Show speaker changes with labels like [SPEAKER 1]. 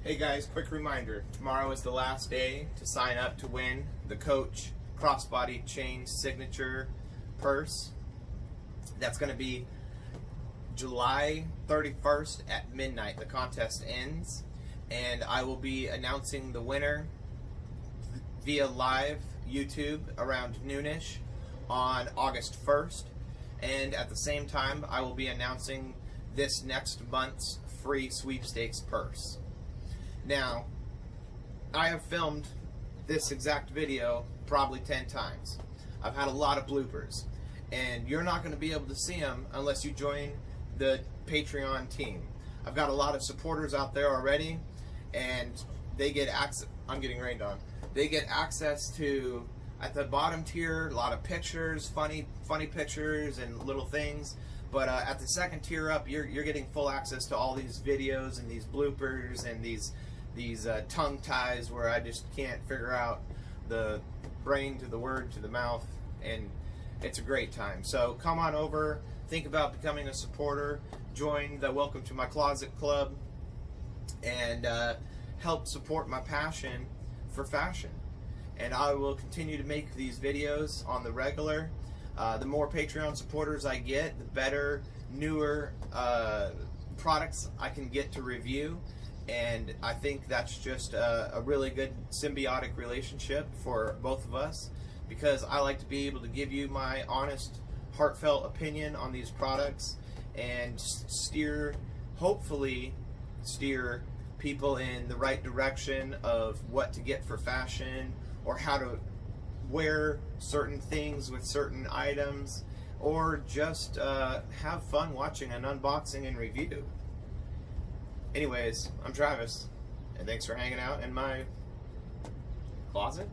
[SPEAKER 1] Hey guys, quick reminder, tomorrow is the last day to sign up to win the Coach Crossbody Chain Signature Purse. That's going to be July 31st at midnight. The contest ends, and I will be announcing the winner via live YouTube around noonish on August 1st, and at the same time I will be announcing this next month's free sweepstakes purse. Now, I have filmed this exact video probably 10 times. I've had a lot of bloopers, and you're not going to be able to see them unless you join the Patreon team. I've got a lot of supporters out there already, and they get access. I'm getting rained on. They get access to, at the bottom tier, a lot of pictures, funny pictures and little things. But at the second tier up, you're getting full access to all these videos and these bloopers and these tongue ties where I just can't figure out the brain to the word to the mouth, and it's a great time. So come on over, think about becoming a supporter, join the Welcome to My Closet Club, and help support my passion for fashion. And I will continue to make these videos on the regular. The more Patreon supporters I get, the better, newer products I can get to review. And I think that's just a really good symbiotic relationship for both of us, because I like to be able to give you my honest, heartfelt opinion on these products and hopefully steer people in the right direction of what to get for fashion, or how to wear certain things with certain items, or just have fun watching an unboxing and review. Anyways, I'm Travis, and thanks for hanging out in my closet.